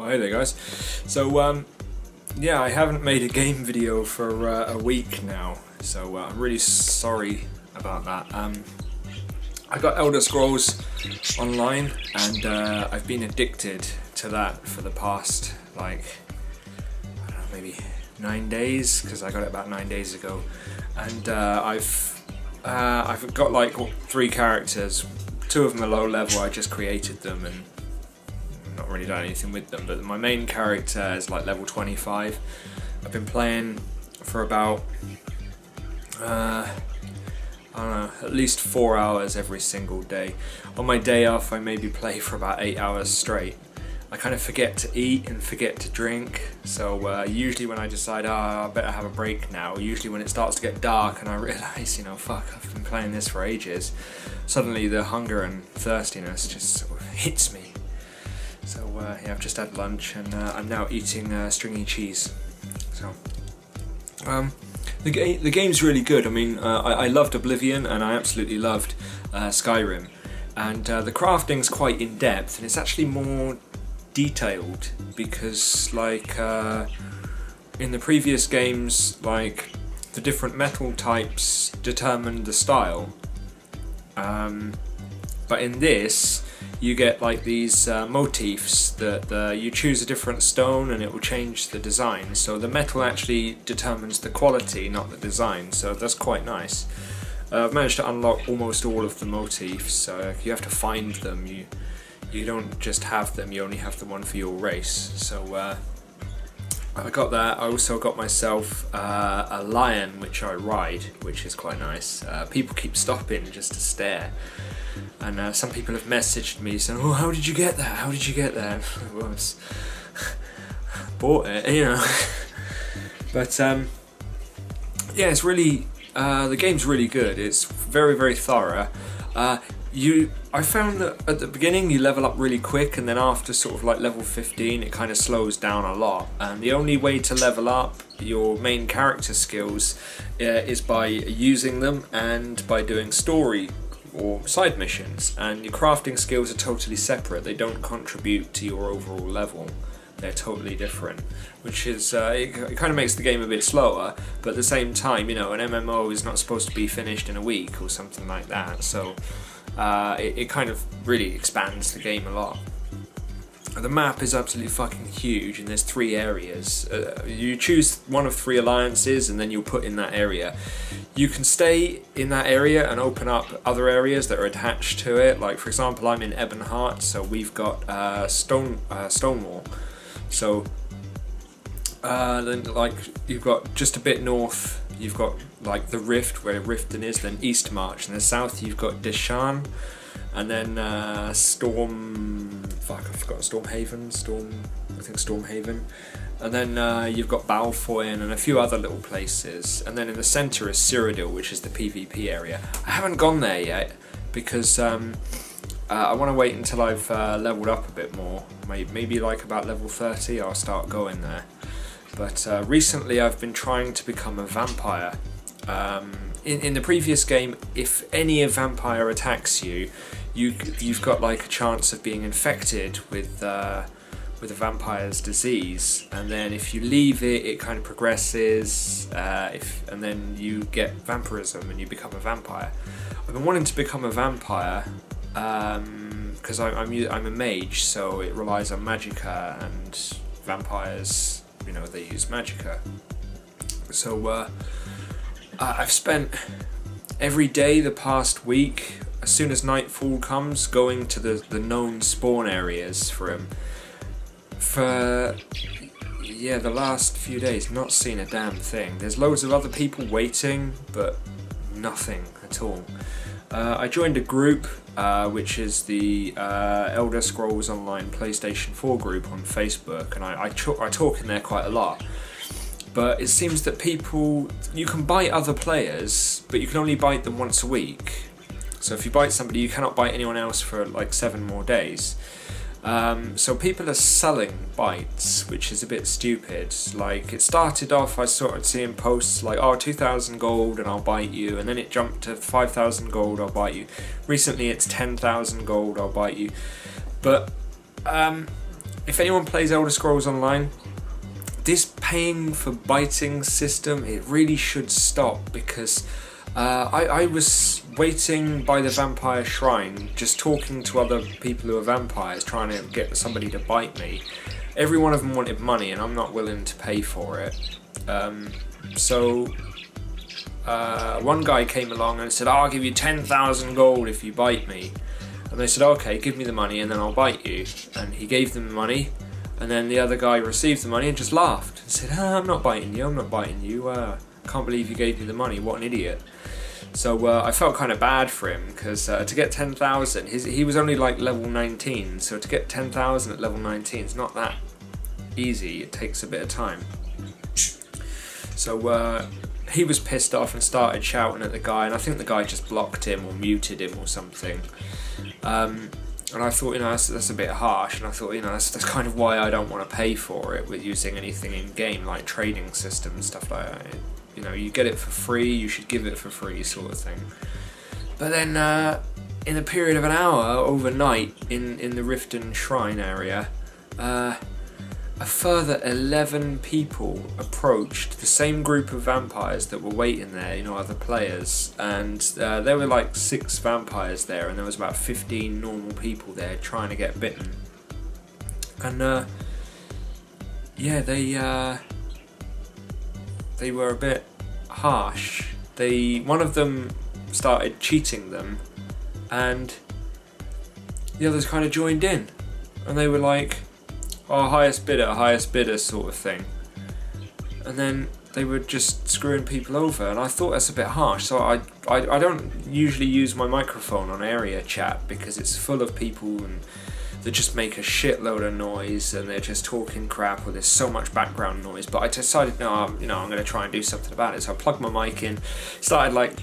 Oh, hey there guys. So yeah, I haven't made a game video for a week now, so I'm really sorry about that. I got Elder Scrolls Online and I've been addicted to that for the past, like, I don't know, maybe 9 days, because I got it about 9 days ago. And I've got like 3 characters. 2 of them are low level, I just created them and not really done anything with them, but my main character is like level 25. I've been playing for about I don't know, at least 4 hours every single day. On my day off I maybe play for about 8 hours straight. I kind of forget to eat and forget to drink, so usually when I decide, I better have a break now, usually when it starts to get dark and I realise, you know, fuck, I've been playing this for ages, suddenly the hunger and thirstiness just sort of hits me. So yeah, I've just had lunch and I'm now eating stringy cheese. So the game's really good. I mean, I loved Oblivion and I absolutely loved Skyrim, and the crafting's quite in depth and it's actually more detailed because, like, in the previous games, like, the different metal types determined the style, but in this you get like these motifs that you choose a different stone and it will change the design, so the metal actually determines the quality, not the design, so that's quite nice. I've managed to unlock almost all of the motifs, so you have to find them, you don't just have them, you only have the one for your race. So I got that. I also got myself a lion which I ride, which is quite nice. People keep stopping just to stare, and some people have messaged me saying, "Oh, how did you get that? How did you get that?" Well, bought it, you know. But yeah, it's really the game's really good. It's very, very thorough. I found that at the beginning you level up really quick, and then after sort of like level 15 it kind of slows down a lot, and the only way to level up your main character skills is by using them and by doing story or side missions, and your crafting skills are totally separate. They don't contribute to your overall level. They're totally different, which is, it kind of makes the game a bit slower, but at the same time, you know, an MMO is not supposed to be finished in a week or something like that, so it kind of really expands the game a lot. The map is absolutely fucking huge, and there's 3 areas. You choose one of 3 alliances and then you'll put in that area. You can stay in that area and open up other areas that are attached to it, like for example I'm in Ebonheart, so we've got Stonewall. So then, like, you've got just a bit north, you've got like the Rift where Riften is, then Eastmarch, and the south you've got Deshaan, and then Stormhaven, and then you've got Balfoyn and a few other little places, and then in the centre is Cyrodiil, which is the PvP area. I haven't gone there yet because I want to wait until I've leveled up a bit more. Maybe like about level 30 I'll start going there. But recently I've been trying to become a vampire. In the previous game, if any vampire attacks you, you've got like a chance of being infected with a vampire's disease, and then if you leave it, it kind of progresses, and then you get vampirism and you become a vampire. I've been wanting to become a vampire because I'm a mage, so it relies on magicka, and vampires, you know, they use magicka. So I've spent every day the past week, as soon as nightfall comes, going to the known spawn areas for him. For the last few days, not seen a damn thing. There's loads of other people waiting, but nothing at all. I joined a group, which is the Elder Scrolls Online PlayStation 4 group on Facebook, and I talk in there quite a lot. But it seems that you can bite other players, but you can only bite them once a week. So if you bite somebody, you cannot bite anyone else for like 7 more days. So people are selling bites, which is a bit stupid. Like, it started off, I started seeing posts like, oh, 2,000 gold and I'll bite you, and then it jumped to 5,000 gold, I'll bite you. Recently it's 10,000 gold, I'll bite you. But if anyone plays Elder Scrolls Online, this paying for biting system, it really should stop, because I was waiting by the vampire shrine, just talking to other people who are vampires, trying to get somebody to bite me. Every one of them wanted money, and I'm not willing to pay for it. One guy came along and said, I'll give you 10,000 gold if you bite me. And they said, okay, give me the money and then I'll bite you. And he gave them the money, and then the other guy received the money and just laughed and said, I'm not biting you, I'm not biting you. Can't believe you gave me the money, what an idiot. So I felt kind of bad for him, because to get 10,000, he was only like level 19, so to get 10,000 at level 19 is not that easy, it takes a bit of time. So he was pissed off and started shouting at the guy, and I think the guy just blocked him or muted him or something. And I thought, that's a bit harsh, and I thought, that's kind of why I don't want to pay for it with using anything in game, like trading systems, stuff like that. You get it for free, you should give it for free, sort of thing. But then, in a period of an hour, overnight, in the Riften Shrine area, a further 11 people approached the same group of vampires that were waiting there, other players, and there were like 6 vampires there, and there was about 15 normal people there trying to get bitten. And yeah, they were a bit harsh. One of them started cheating them, and the others kind of joined in, and they were like, oh, highest bidder sort of thing. And then they were just screwing people over, and I thought that's a bit harsh. So I don't usually use my microphone on area chat, because it's full of people and that just make a shitload of noise, and they're just talking crap, or there's so much background noise. But I decided, no, I'm going to try and do something about it. So I plugged my mic in, started like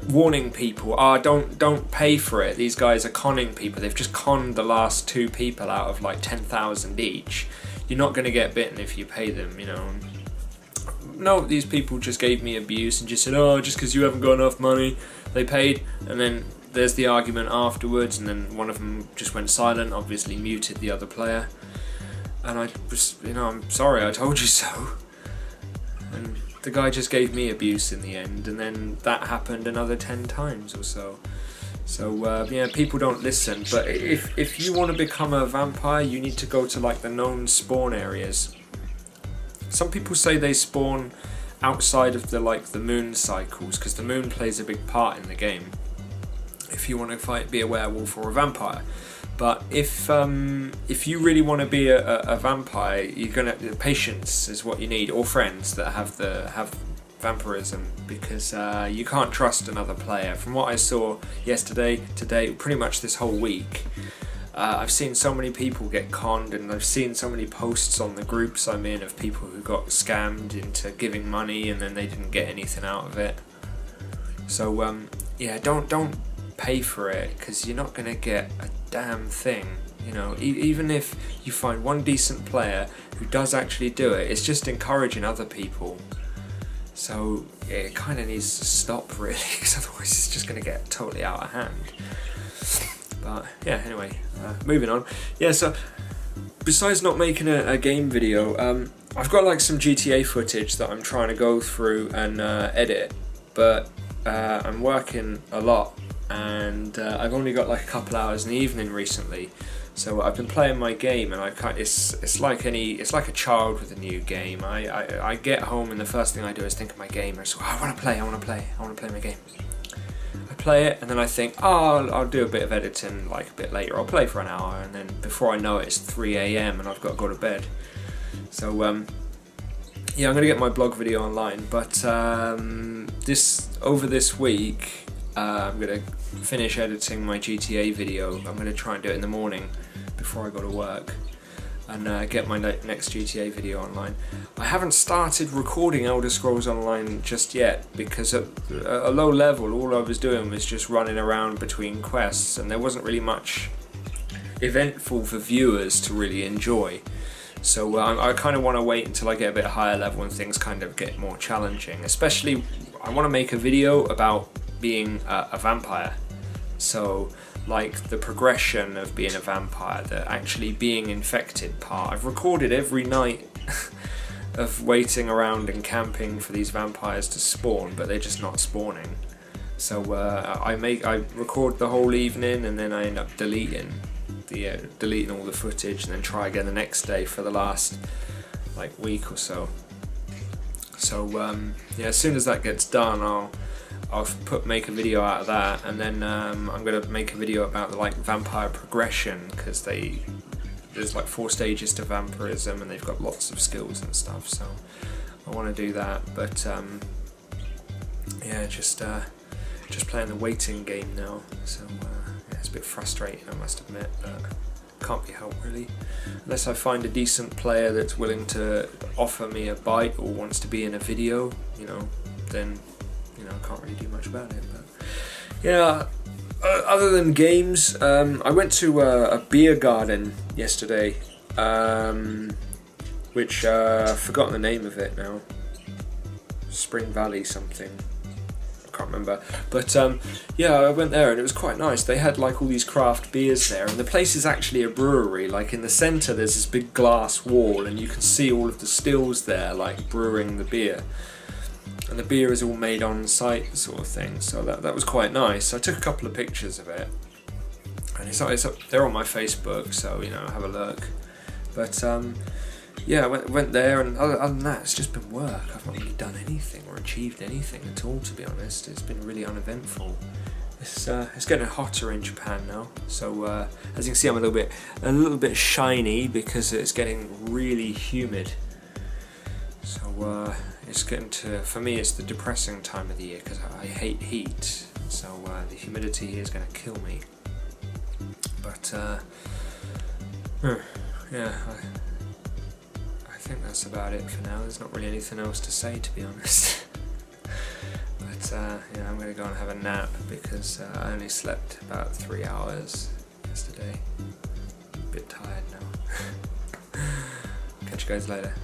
warning people, don't pay for it. These guys are conning people. They've just conned the last 2 people out of like 10,000 each. You're not going to get bitten if you pay them, No, these people just gave me abuse and just said, just because you haven't got enough money, they paid. And then there's the argument afterwards, and then one of them just went silent, obviously muted the other player. And I was, I'm sorry, I told you so. And the guy just gave me abuse in the end, and then that happened another 10 times or so. So yeah, people don't listen. But if you want to become a vampire, you need to go to like the known spawn areas. Some people say they spawn outside of the moon cycles, because the moon plays a big part in the game if you want to be a werewolf or a vampire. But if you really want to be a vampire, patience is what you need, or friends that have vampirism, because you can't trust another player. From what I saw yesterday, today, pretty much this whole week, I've seen so many people get conned, and I've seen so many posts on the groups I'm in of people who got scammed into giving money and then they didn't get anything out of it. So yeah, don't pay for it, because you're not going to get a damn thing. Even if you find one decent player who does actually do it, it's just encouraging other people. So yeah, it kind of needs to stop, really, because otherwise it's just going to get totally out of hand. But yeah, anyway, moving on. Yeah, so besides not making a game video, I've got like some GTA footage that I'm trying to go through and edit, but I'm working a lot, and I've only got like a couple hours in the evening recently. So I've been playing my game, and it's like a child with a new game. I get home, and the first thing I do is think of my game. I want to play my game. I play it, and then I think, I'll do a bit of editing like a bit later. I'll play for an hour, and then before I know it, it's 3 AM and I've got to go to bed. So yeah, I'm gonna get my blog video online, but over this week, I'm gonna finish editing my GTA video. I'm gonna try and do it in the morning before I go to work, and get my next GTA video online. I haven't started recording Elder Scrolls Online just yet, because at a low level all I was doing was just running around between quests, and there wasn't really much eventful for viewers to really enjoy. So I kind of want to wait until I get a bit higher level and things kind of get more challenging. Especially, I want to make a video about being a vampire. So like the progression of being a vampire, the actually being infected part. I've recorded every night of waiting around and camping for these vampires to spawn, but they're just not spawning. So I record the whole evening, and then I end up deleting all the footage, and then try again the next day for the last like week or so. So yeah, as soon as that gets done, I'll make a video out of that, and then I'm gonna make a video about the like vampire progression, because there's like 4 stages to vampirism, and they've got lots of skills and stuff. So I want to do that, but yeah, just playing the waiting game now. So yeah, it's a bit frustrating, I must admit, but can't be helped really. Unless I find a decent player that's willing to offer me a bite or wants to be in a video, you know, then I can't really do much about it. But yeah, other than games, I went to a beer garden yesterday, which I've forgotten the name of it now. Spring Valley something. I can't remember. But yeah, I went there and it was quite nice. They had like all these craft beers there, and the place is actually a brewery. Like in the centre there's this big glass wall, and you can see all of the stills there, like brewing the beer. And the beer is all made on site, sort of thing. So that was quite nice. I took a couple of pictures of it, and it's up, they're on my Facebook, so you know, have a look. But yeah, I went there, and other than that, it's just been work. I've not really done anything or achieved anything at all, to be honest. It's been really uneventful. It's getting hotter in Japan now, so as you can see, I'm a little bit shiny because it's getting really humid. So it's getting to, for me, it's the depressing time of the year because I hate heat. So the humidity here is going to kill me. But yeah, I think that's about it for now. There's not really anything else to say, to be honest. But yeah, I'm going to go and have a nap because I only slept about 3 hours yesterday. I'm a bit tired now. Catch you guys later.